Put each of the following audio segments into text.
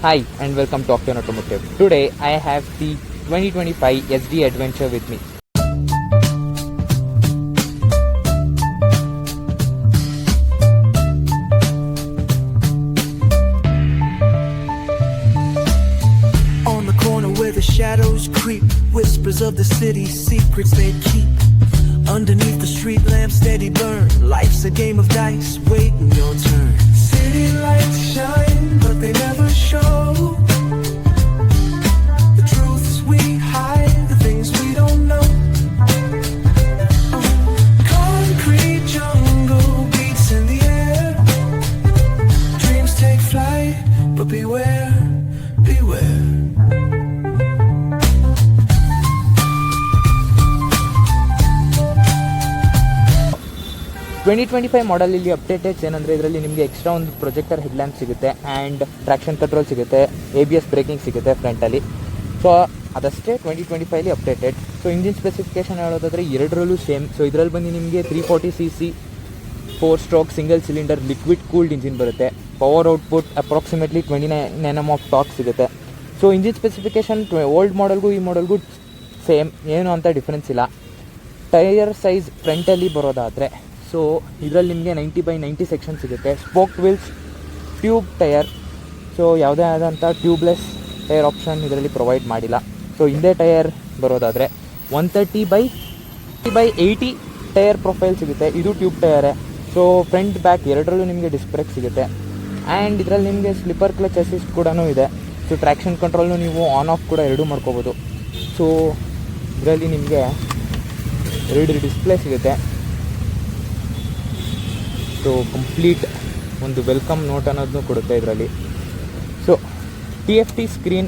Hi and welcome to Octane Automotive. Today I have the 2025 SD Adventure with me. On the corner where the shadows creep, whispers of the city, secrets they keep. Underneath the street lamp steady burn, life's a game of dice, waiting your turn. City lights shine, but they never show the truths we hide, the things we don't know. Concrete jungle beats in the air, dreams take flight, but beware, beware. 2025 ಮಾಡಲಲ್ಲಿ ಅಪ್ಡೇಟೆಡ್ಸ್ ಏನಂದರೆ ಇದರಲ್ಲಿ ನಿಮಗೆ extra ಒಂದು projector headlamp ಸಿಗುತ್ತೆ and traction control ಸಿಗುತ್ತೆ, ABS breaking ಸಿಗುತ್ತೆ ಫ್ರಂಟಲ್ಲಿ. So ಅದಷ್ಟೇ 2025 updated. So engine specification ಹೇಳೋದಾದರೆ ಎರಡರಲ್ಲೂ ಸೇಮ್. ಸೊ ಇದರಲ್ಲಿ ಬಂದು ನಿಮಗೆ 340cc 4 stroke single cylinder liquid cooled engine ಬರುತ್ತೆ. Power output approximately 29 Nm of torque ಸಿಗುತ್ತೆ. ಸೊ ಇಂಜಿನ್ ಸ್ಪೆಸಿಫಿಕೇಷನ್ ಓಲ್ಡ್ ಮಾಡೆಲ್ಗೂ ಈ ಮಾಡೆಲ್ಗೂ ಸೇಮ್, ಏನು ಅಂತ ಡಿಫ್ರೆನ್ಸ್ ಇಲ್ಲ. ಟೈರ್ ಸೈಜ್ ಫ್ರಂಟಲ್ಲಿ ಬರೋದಾದರೆ ಸೊ ಇದರಲ್ಲಿ ನಿಮಗೆ 90/90 ಸೆಕ್ಷನ್ ಸಿಗುತ್ತೆ. Spoke wheels, tube tyre. So ಯಾವುದೇ ಆದಂಥ ಟ್ಯೂಬ್ಲೆಸ್ ಟೈರ್ ಆಪ್ಷನ್ ಇದರಲ್ಲಿ ಪ್ರೊವೈಡ್ ಮಾಡಿಲ್ಲ. ಸೊ ಹಿಂದೆ ಟೈರ್ ಬರೋದಾದರೆ 130/80 ಟೈರ್ ಪ್ರೊಫೈಲ್ ಸಿಗುತ್ತೆ. ಇದು ಟ್ಯೂಬ್ ಟೈರೇ. ಸೊ ಫ್ರಂಟ್ ಬ್ಯಾಕ್ ಎರಡರಲ್ಲೂ ನಿಮಗೆ ಡಿಸ್ಕ್ ಬ್ರೇಕ್ ಸಿಗುತ್ತೆ. ಆ್ಯಂಡ್ ಇದರಲ್ಲಿ ನಿಮಗೆ ಸ್ಲಿಪ್ಪರ್ ಕ್ಲಚ್ ಅಸಿಸ್ಟ್ ಕೂಡ ಇದೆ. ಸೊ ಟ್ರ್ಯಾಕ್ಷನ್ ಕಂಟ್ರೋಲ್ನು ನೀವು ಆನ್ ಆಫ್ ಕೂಡ ಎರಡೂ ಮಾಡ್ಕೋಬೋದು. ಸೊ ಇದರಲ್ಲಿ ನಿಮಗೆ 2 ಡಿಸ್ಪ್ಲೇ ಸಿಗುತ್ತೆ. ಸೊ ಕಂಪ್ಲೀಟ್ ಒಂದು ವೆಲ್ಕಮ್ ನೋಟ್ ಅನ್ನೋದನ್ನು ಕೊಡುತ್ತೆ ಇದರಲ್ಲಿ. So TFT screen.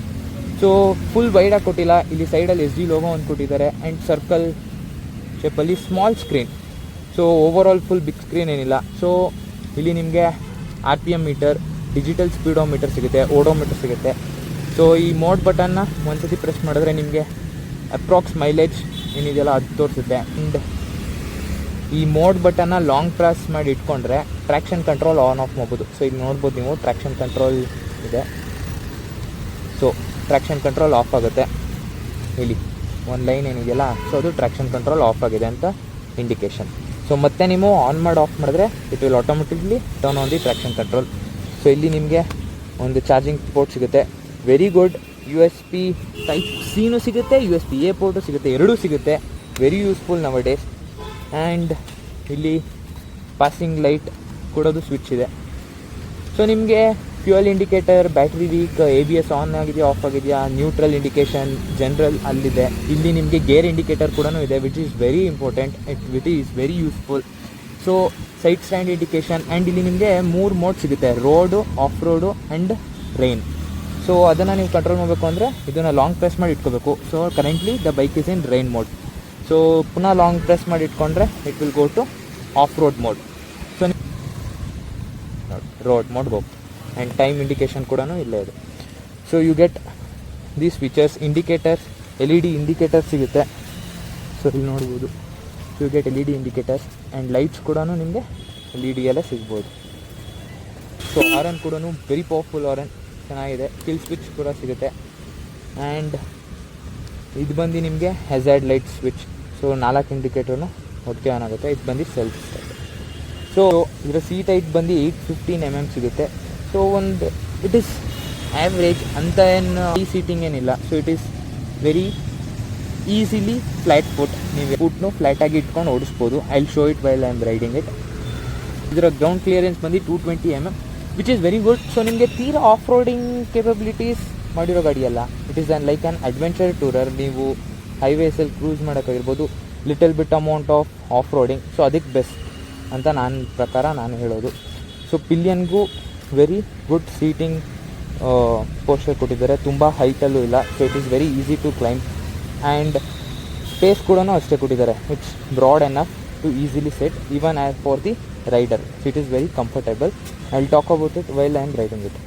So full ವೈಡಾಗಿ ಕೊಟ್ಟಿಲ್ಲ, ಇಲ್ಲಿ ಸೈಡಲ್ಲಿ SD ಲೋಗೋ ಒಂದು ಕೊಟ್ಟಿದ್ದಾರೆ ಆ್ಯಂಡ್ ಸರ್ಕಲ್ ಶೇಪಲ್ಲಿ small screen. So overall full big screen ಏನಿಲ್ಲ. ಸೊ ಇಲ್ಲಿ ನಿಮಗೆ RPM ಮೀಟರ್, ಡಿಜಿಟಲ್ ಸ್ಪೀಡೋಮೀಟರ್ ಸಿಗುತ್ತೆ, ಓಡೋಮೀಟರ್ ಸಿಗುತ್ತೆ. ಸೊ ಈ ಮೋಡ್ ಬಟನ್ನ ಒಂದ್ಸತಿ ಪ್ರೆಸ್ ಮಾಡಿದ್ರೆ ನಿಮಗೆ ಅಪ್ರಾಕ್ಸ್ ಮೈಲೇಜ್ ಏನಿದೆಯಲ್ಲ ಅದು ತೋರಿಸುತ್ತೆ. ಆ್ಯಂಡ್ ಈ ಮೋಡ್ ಬಟನ್ನ ಲಾಂಗ್ ಪ್ರೆಸ್ ಮಾಡಿ ಇಟ್ಕೊಂಡ್ರೆ ಟ್ರ್ಯಾಕ್ಷನ್ ಕಂಟ್ರೋಲ್ ಆನ್ ಆಫ್ ಮಾಡ್ಬೋದು. ಸೊ ಇಲ್ಲಿ ನೋಡ್ಬೋದು ನೀವು ಟ್ರ್ಯಾಕ್ಷನ್ ಕಂಟ್ರೋಲ್ ಇದೆ. ಸೊ ಟ್ರ್ಯಾಕ್ಷನ್ ಕಂಟ್ರೋಲ್ ಆಫ್ ಆಗುತ್ತೆ. ಇಲ್ಲಿ ಒಂದು ಲೈನ್ ಏನಿದೆಯಲ್ಲ, ಸೊ ಅದು ಟ್ರ್ಯಾಕ್ಷನ್ ಕಂಟ್ರೋಲ್ ಆಫ್ ಆಗಿದೆ ಅಂತ ಇಂಡಿಕೇಶನ್. ಸೊ ಮತ್ತೆ ನೀವು ಆನ್ ಮಾಡಿ ಆಫ್ ಮಾಡಿದ್ರೆ it will automatically turn on the traction control. So ಇಲ್ಲಿ ನಿಮಗೆ ಒಂದು ಚಾರ್ಜಿಂಗ್ ಪೋರ್ಟ್ ಸಿಗುತ್ತೆ, ವೆರಿ ಗುಡ್. USB ಟೈಪ್ ಸಿನೂ ಸಿಗುತ್ತೆ, USB-A ಪೋರ್ಟು ಸಿಗುತ್ತೆ, ಎರಡೂ ಸಿಗುತ್ತೆ. Very useful nowadays. And ಇಲ್ಲಿ ಪಾಸಿಂಗ್ ಲೈಟ್ ಕೊಡೋದು ಸ್ವಿಚ್ ಇದೆ. ಸೊ ನಿಮಗೆ fuel indicator, battery weak, ABS on ಆಗಿದೆಯಾ ಆಫ್ ಆಗಿದೆಯಾ, ನ್ಯೂಟ್ರಲ್ ಇಂಡಿಕೇಷನ್, ಜನರಲ್ ಅಲ್ಲಿದೆ. ಇಲ್ಲಿ ನಿಮಗೆ ಗೇರ್ ಇಂಡಿಕೇಟರ್ ಕೂಡ ಇದೆ, which is very important, which is very useful. So side stand indication. And ಇಲ್ಲಿ ನಿಮಗೆ 3 ಮೋಡ್ ಸಿಗುತ್ತೆ, road, of road and rain. So ಅದನ್ನು ನೀವು ಕಂಟ್ರೋಲ್ ಮಾಡಬೇಕು ಅಂದರೆ ಇದನ್ನು ಲಾಂಗ್ ಪ್ರೆಸ್ ಮಾಡಿ ಇಟ್ಕೋಬೇಕು. So currently the bike is in rain mode. So ಪುನಃ ಲಾಂಗ್ ಪ್ರೆಸ್ ಮಾಡಿ ಇಟ್ಕೊಂಡ್ರೆ it will go to off road mode. So road mode go. And time indication ಕೂಡ ಇಲ್ಲೇ ಇದೆ. So you get these features. Indicators, LED indicators ಸಿಗುತ್ತೆ. So ಇಲ್ಲಿ ನೋಡ್ಬೋದು, you get LED indicators and lights ಕೂಡ ನಿಮಗೆ LED ಎಲ್ಲ ಸಿಗ್ಬೋದು. ಸೊ ಹಾರನ್ ಕೂಡ ವೆರಿ ಪವರ್ಫುಲ್ ಹಾರನ್, ಚೆನ್ನಾಗಿದೆ. ಕಿಲ್ ಸ್ವಿಚ್ ಕೂಡ ಸಿಗುತ್ತೆ. ಆ್ಯಂಡ್ ಇದು ಬಂದು ನಿಮಗೆ ಹೆಜಾರ್ಡ್ ಲೈಟ್ ಸ್ವಿಚ್. ಸೊ 4 ಇಂಡಿಕೇಟರ್ನು ಒಟ್ಟಿಗೆ ಆನ್ ಆಗುತ್ತೆ. ಇದು ಬಂದು ಸೆಲ್ಫ್ ಸ್ಟಾರ್ಟ್. ಸೊ ಇದರ ಸೀಟ್ ಹೈಟ್ ಬಂದು 815 mm ಸಿಗುತ್ತೆ. ಸೊ ಒಂದು ಇಟ್ ಈಸ್ ಆ್ಯಾವ್ರೇಜ್ ಅಂತ ಏನು ಈ ಸೀಟಿಂಗ್ ಏನಿಲ್ಲ. So it is very easily flat foot. ನೀವು ಫುಟ್ನು ಫ್ಲ್ಯಾಟಾಗಿ ಇಟ್ಕೊಂಡು ಓಡಿಸ್ಬೋದು. I will show it while I am riding it. ಇದರ ಗ್ರೌಂಡ್ ಕ್ಲಿಯರೆನ್ಸ್ ಬಂದು 220 mm, which is very good. So ನಿಮಗೆ ತೀರಾ ಆಫ್ ರೋಡಿಂಗ್ ಕೇಪಬಿಲಿಟೀಸ್ ಮಾಡಿರೋ ಗಾಡಿ ಅಲ್ಲ. It is like an adventure tourer. ನೀವು ಹೈವೇಸಲ್ಲಿ ಕ್ರೂಸ್ ಮಾಡೋಕ್ಕಾಗಿರ್ಬೋದು, little bit amount off roading. So ಅದಕ್ಕೆ ಬೆಸ್ಟ್ ಅಂತ ನನ್ನ ಪ್ರಕಾರ ನಾನು ಹೇಳೋದು. ಸೊ ಪಿಲಿಯನ್ಗೂ ವೆರಿ ಗುಡ್ ಸೀಟಿಂಗ್ ಪೋಸ್ಚರ್ ಕೊಟ್ಟಿದ್ದಾರೆ, ತುಂಬ ಹೈಟಲ್ಲೂ ಇಲ್ಲ. So it is very easy to climb. And space ಕೂಡ ಅಷ್ಟೇ ಕೊಟ್ಟಿದ್ದಾರೆ. It's broad enough to easily set even as for the rider. So it is very comfortable. I will talk about it while I am riding it.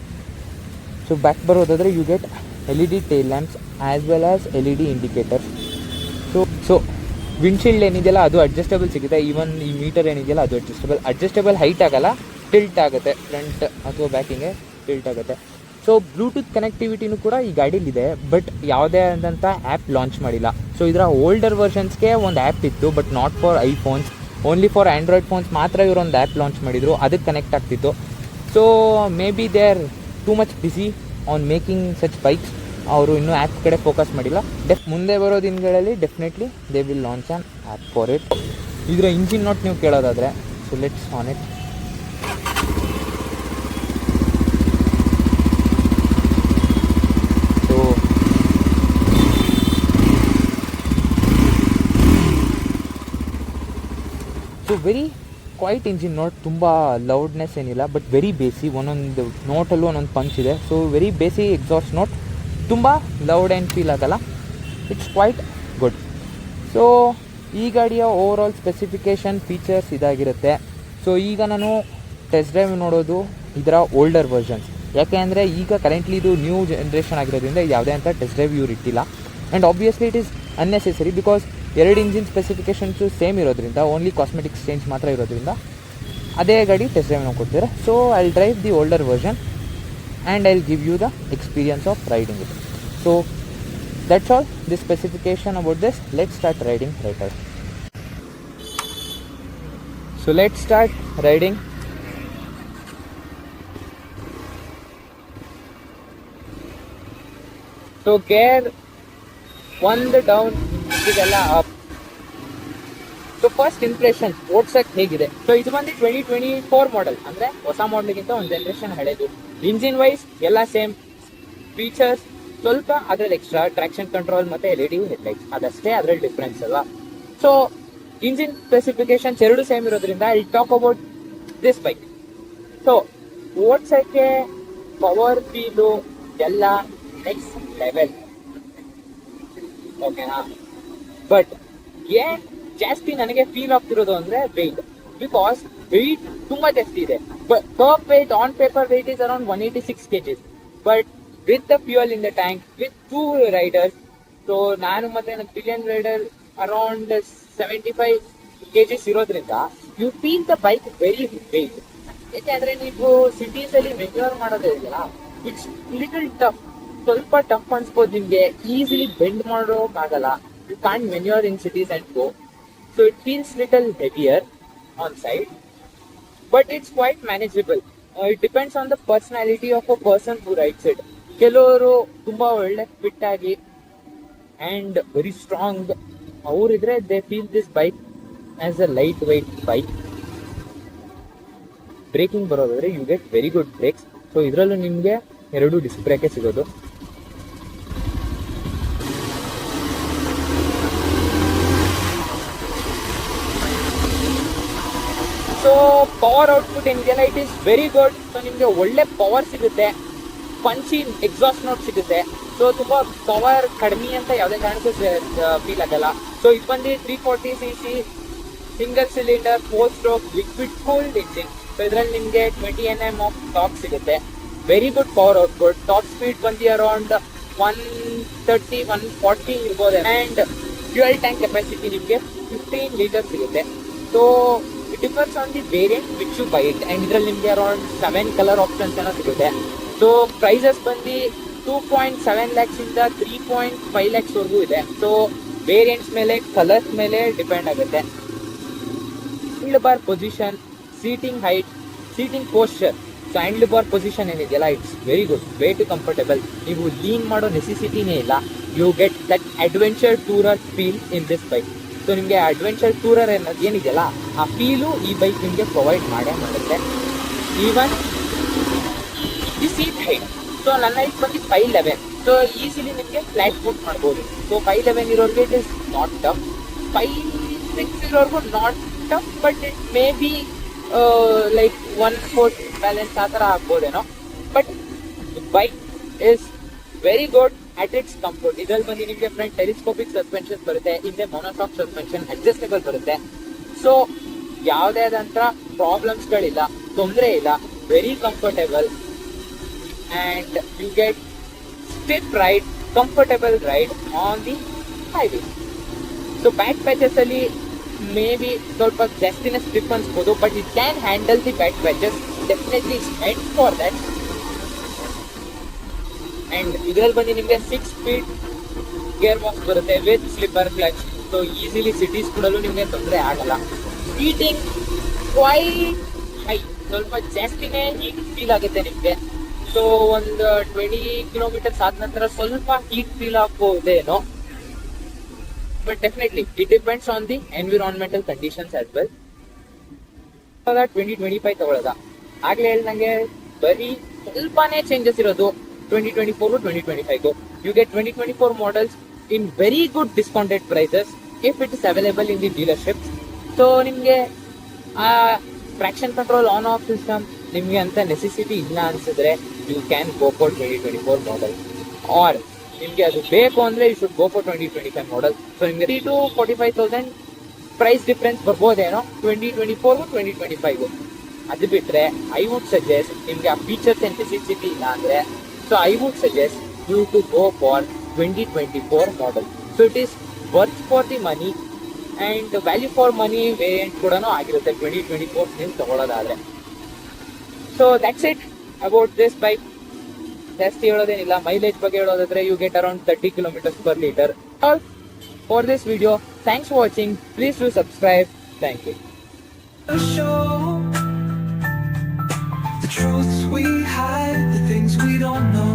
So back ಬರೋದಾದರೆ you get LED tail lamps as well as LED indicators. So windshield ಏನಿದೆಯಲ್ಲ ಅದು adjustable ಸಿಗುತ್ತೆ. Even ಈ meter ಏನಿದೆಯಲ್ಲ ಅದು adjustable height ಆಗಲ್ಲ, tilt ಆಗುತ್ತೆ. Front ಅಥವಾ ಬ್ಯಾಕಿಂಗೆ ಟಿಲ್ಟ್ ಆಗುತ್ತೆ. ಸೊ ಸೊ ಬ್ಲೂಟೂತ್ ಕನೆಕ್ಟಿವಿಟಿನೂ ಕೂಡ ಈ ಗಾಡೀಲಿದೆ, ಬಟ್ ಯಾವುದೇ ಆದಂಥ ಆ್ಯಪ್ ಲಾಂಚ್ ಮಾಡಿಲ್ಲ. ಸೊ ಇದರ ಓಲ್ಡರ್ ವರ್ಷನ್ಸ್ಗೆ ಒಂದು ಆ್ಯಪ್ ಇತ್ತು, but not for iPhones, only for Android phones ಮಾತ್ರ ಇವರೊಂದು ಆ್ಯಪ್ ಲಾಂಚ್ ಮಾಡಿದರು, ಅದಕ್ಕೆ ಕನೆಕ್ಟ್ ಆಗ್ತಿತ್ತು. So maybe they are too much busy on making such bikes. ಅವರು ಇನ್ನೂ ಆ್ಯಪ್ ಕಡೆ ಫೋಕಸ್ ಮಾಡಿಲ್ಲ. ಮುಂದೆ ಬರೋ ದಿನಗಳಲ್ಲಿ definitely they will launch on app for it. ಇದರ ಇಂಜಿನ್ ನೋಟ್ ನೀವು ಕೇಳೋದಾದರೆ, so let's on it. So very quiet engine note, ತುಂಬ ಲೌಡ್ನೆಸ್ ಏನಿಲ್ಲ, ಬಟ್ ವೆರಿ ಬೇಸಿ. ಒಂದೊಂದು ನೋಟಲ್ಲೂ ಒಂದೊಂದು ಪಂಚ್ ಇದೆ. So very bassy exhaust note, ತುಂಬ ಲೌಡ್ ಆ್ಯಂಡ್ ಫೀಲ್ ಆಗಲ್ಲ. It's quite good. ಸೊ ಈ ಗಾಡಿಯ ಓವರ್ ಆಲ್ ಸ್ಪೆಸಿಫಿಕೇಷನ್ ಫೀಚರ್ಸ್ ಇದಾಗಿರುತ್ತೆ. ಸೊ ಈಗ ನಾನು ಟೆಸ್ಟ್ ಡ್ರೈವ್ ನೋಡೋದು ಇದರ ಓಲ್ಡರ್ ವರ್ಷನ್ಸ್, ಯಾಕೆ ಅಂದರೆ ಈಗ ಕರೆಂಟ್ಲಿ ಇದು ನ್ಯೂ ಜನ್ರೇಷನ್ ಆಗಿರೋದ್ರಿಂದ ಯಾವುದೇ ಅಂತ ಟೆಸ್ಟ್ ಡ್ರೈವ್ ಇವ್ರು ಇಟ್ಟಿಲ್ಲ. And obviously it is unnecessary, because ಎರಡು ಇಂಜಿನ್ ಸ್ಪೆಸಿಫಿಕೇಷನ್ಸು ಸೇಮ್ ಇರೋದ್ರಿಂದ, ಓನ್ಲಿ ಕಾಸ್ಮೆಟಿಕ್ಸ್ ಚೇಂಜ್ ಮಾತ್ರ ಇರೋದ್ರಿಂದ ಅದೇ ಗಾಡಿ ಟೆಸ್ಟ್ ಡ್ರೈವ್ ನಾವು ಕೊಡ್ತೀರಾ. So I will drive the older version and I will give you the experience of riding it. So that's all the specification about this. Let start riding right out. So let start riding. So gear ಒಂದು down, ಇದೆಲ್ಲ up. So first impression ಓಡ್ಸಕ್ ಹೇಗಿದೆ? So ಇದು ಬಂದು 2024 model, ಅಂದ್ರೆ ಹೊಸ ಮಾಡೆಲ್ಗಿಂತ ಒಂದು generation ಹಳೆದು. ಇಂಜಿನ್ ವೈಸ್ ಎಲ್ಲ ಸೇಮ್, ಫೀಚರ್ಸ್ ಸ್ವಲ್ಪ ಅದ್ರಲ್ಲಿ ಎಕ್ಸ್ಟ್ರಾ, ಟ್ರಾಕ್ಷನ್ ಕಂಟ್ರೋಲ್ ಮತ್ತೆ LED ಹೆಡ್ಲೈಟ್ಸ್, ಅದಷ್ಟೇ ಅದ್ರಲ್ಲಿ ಡಿಫ್ರೆನ್ಸ್ ಅಲ್ವಾ. ಸೊ ಇಂಜಿನ್ ಸ್ಪೆಸಿಫಿಕೇಶನ್ಸ್ ಎರಡು ಸೇಮ್ ಇರೋದ್ರಿಂದ I talk about this bike. So ಓಡ್ಸಕ್ಕೆ ಪವರ್ ಫೀಲು ಎಲ್ಲ ನೆಕ್ಸ್ಟ್ ಲೆವೆಲ್, ಓಕೆನಾ. ಬಟ್ ಏನ್ ಜಾಸ್ತಿ ನನಗೆ ಫೀಲ್ ಆಗ್ತಿರೋದು ಅಂದ್ರೆ ವೆಯ್ಟ್, ಬಿಕಾಸ್ ವೆಯ್ಟ್ ತುಂಬಾ ಜಾಸ್ತಿ ಇದೆ. But top weight on paper weight is around 186 kgs, but with the fuel in the tank, with 2 riders, so ನಾನು ಮತ್ತೆ ನನ್ನ ಪಿಲಿಯನ್ ರೈಡರ್ ಅರೌಂಡ್ 75 kgs ಇರೋದ್ರಿಂದ you feel the bike very weight. ಯಾಕೆಂದ್ರೆ ನೀವು cities ಅಲ್ಲಿ ಮೆನ್ಯೂರ್ ಮಾಡೋದೇ ಇದೆಯಲ್ಲ, it's little tough, ಸ್ವಲ್ಪ ಟಫ್ ಅನ್ಸ್ಬೋದು ನಿಮ್ಗೆ. ಈಸಿಲಿ ಬೆಂಡ್ ಮಾಡೋಕ್ಕಾಗಲ್ಲ, you can't maneuver in cities and go. So it feels little heavier on side, but it's quite manageable. It depends on the personality of a person who rides it. ಕೆಲವರು ತುಂಬಾ ಒಳ್ಳೆ fit ಆಗಿ and very strong ಅವರಿದ್ರೆ they feel this bike as a light weight bike. Braking ಬರೋದಾದ್ರೆ you get very good brakes. So ಇದರಲ್ಲೂ ನಿಮಗೆ 2 disc ಬ್ರೇಕೇ ಸಿಗೋದು. ಸೊ ಪವರ್ ಔಟ್ಪುಟ್ ಏನಿದೆಯಲ್ಲ, it is very good. So ನಿಮಗೆ ಒಳ್ಳೆ ಪವರ್ ಸಿಗುತ್ತೆ, ಪಂಚಿ ಎಕ್ಸಾಸ್ಟ್ ನೋಟ್ ಸಿಗುತ್ತೆ. ಸೊ ತುಂಬಾ ಪವರ್ ಕಡಿಮೆ ಅಂತ ಯಾವುದೇ ಕಾರಣಕ್ಕೂ ಫೀಲ್ ಆಗಲ್ಲ. ಸೊ ಇದು ಬಂದು 340 cc single cylinder 4 stroke liquid cooled engine. So ಇದರಲ್ಲಿ ನಿಮಗೆ 20 Nm ಆಫ್ ಟಾರ್ಕ್ ಸಿಗುತ್ತೆ. Very good power output. Top speed ಬಂದು ಅರೌಂಡ್ 130-140 ಇರ್ಬೋದು. ಆ್ಯಂಡ್ ಫ್ಯೂಯಲ್ ಟ್ಯಾಂಕ್ ಕೆಪಾಸಿಟಿ ನಿಮಗೆ 15 ಲೀಟರ್ ಸಿಗುತ್ತೆ. So it differs on the variant which you buy it. And ಇದರಲ್ಲಿ ನಿಮಗೆ around 7 colour options ಏನೋ ಸಿಗುತ್ತೆ. ಸೊ ಪ್ರೈಸಸ್ ಬಂದು 2.7 lakhs ಇಂದ 3.5 lakhs ವರೆಗೂ ಇದೆ. ಸೊ ವೇರಿಯಂಟ್ಸ್ ಮೇಲೆ, ಕಲರ್ಸ್ ಮೇಲೆ ಡಿಪೆಂಡ್ ಆಗುತ್ತೆ. Handle bar position, seating height, seating posture. So handle bar position ಏನಿದೆಯಲ್ಲ, it's very good, way to comfortable. ನೀವು ಲೀನ್ ಮಾಡೋ ನೆಸೆಸಿಟಿನೇ ಇಲ್ಲ. You get that adventure tourer feel in this bike. So ನಿಮಗೆ adventure tourer ಅನ್ನೋದು ಏನಿದೆಯಲ್ಲ, ಆ ಫೀಲು ಈ ಬೈಕ್ ನಿಮಗೆ ಪ್ರೊವೈಡ್ ಮಾಡೇ ಮಾಡುತ್ತೆ. Even the seat height, so ನನ್ನ ಹೈಟ್ ಬಂದು 5'11". ಸೊ ಈಸಿಲಿ ನಿಮಗೆ ಫ್ಲಾಟ್ ಫುಟ್ ಮಾಡ್ಬೋದು. ಸೊ 5'11" ಇರೋರಿಗೆ ಇಟ್ ಇಸ್ ನಾಟ್ ಟಫ್, 5'6" ಇರೋರ್ಗು not tough, but it may be like 1/4 balance ಆ ಥರ ಆಗ್ಬೋದೇನೋ. But bike is very good at it's comfort. ಇದರಲ್ಲಿ ಬಂದು ನಿಮಗೆ ಫ್ರಂಟ್ ಟೆಲಿಸ್ಕೋಪಿಕ್ ಸಸ್ಪೆನ್ಷನ್ ಬರುತ್ತೆ, ಹಿಂದೆ ಮೊನೋಶಾಕ್ ಸಸ್ಪೆನ್ಷನ್ ಅಡ್ಜಸ್ಟೇಬಲ್ ಬರುತ್ತೆ. ಸೊ ಯಾವುದೇ ಆದಂಥ ಪ್ರಾಬ್ಲಮ್ಸ್ಗಳಿಲ್ಲ, ತೊಂದರೆ ಇಲ್ಲ, very comfortable. And you get stiff ride, comfortable ride on the highway. So back patches ಅಲ್ಲಿ ಮೇ ಬಿ ಸ್ವಲ್ಪ ಜಾಸ್ತಿನೇ ಸ್ಟಿಫ್ ಅನ್ಸ್ಬೋದು, but it can handle the back patches. Definitely it's made for that. And ಇದರಲ್ಲಿ ಬಂದು ನಿಮಗೆ 6 speed gear box ಬರುತ್ತೆ with slipper clutch. So easily cities ಕೂಡಲೂ ನಿಮಗೆ ತೊಂದರೆ ಆಗಲ್ಲ. ಹೀಟಿಂಗ್ ಕ್ವೈಟ್ ಹೈ, ಸ್ವಲ್ಪ ಜಾಸ್ತಿನೇ ಹೀಟ್ ಫೀಲ್ ಆಗುತ್ತೆ ನಿಮಗೆ. ಸೊ ಒಂದು 20 ಕಿಲೋಮೀಟರ್ಸ್ ಆದ ನಂತರ ಸ್ವಲ್ಪ ಹೀಟ್ ಫೀಲ್ ಆಗ್ಬೋದೇನೋ, but definitely it depends on the environmental conditions as well. 2025 ತಗೊಳ್ಳೋದ ಆಗ್ಲೇ ಹೇಳ್ದಂಗೆ ಬರೀ ಸ್ವಲ್ಪನೇ ಚೇಂಜಸ್ ಇರೋದು 2024 2025. You get 2024 models in very good discounted prices if it is available in the dealerships. So ನಿಮಗೆ ಆ traction control on off system ನಿಮಗೆ ಅಂತ ನೆಸೆಸಿಟಿ ಇಲ್ಲ ಅನ್ಸಿದ್ರೆ you can go for 2024 model, or ನಿಮಗೆ ಅದು ಬೇಕು ಅಂದ್ರೆ you should go for 2025 model. So ನಿಮಗೆ 30,000 to 45,000 ಪ್ರೈಸ್ ಡಿಫ್ರೆನ್ಸ್ ಬರ್ಬೋದೇನೋ 2024 2025. ಅದು ಬಿಟ್ಟರೆ ಐ ವುಡ್ ಸಜೆಸ್ಟ್ ನಿಮಗೆ ಆ ಫೀಚರ್ಸ್ ಆ್ಯಂಡ್ ನೆಸೆಸಿಟಿ ಇಲ್ಲ ಅಂದರೆ, so I would suggest you to go for 2024 model. So it is worth for the money and value for money variant ಕೂಡ ಆಗಿರುತ್ತೆ 2024 ನೀವು ತಗೊಳ್ಳೋದಾದರೆ. So that's it about this bike. ಜಾಸ್ತಿ ಹೇಳೋದೇನಿಲ್ಲ. ಮೈಲೇಜ್ ಬಗ್ಗೆ ಹೇಳೋದಾದ್ರೆ you get around 30 kilometres per litre. All for this video. Thanks for watching. Please do subscribe. Thank you. Show the truths we hide, the things we don't know.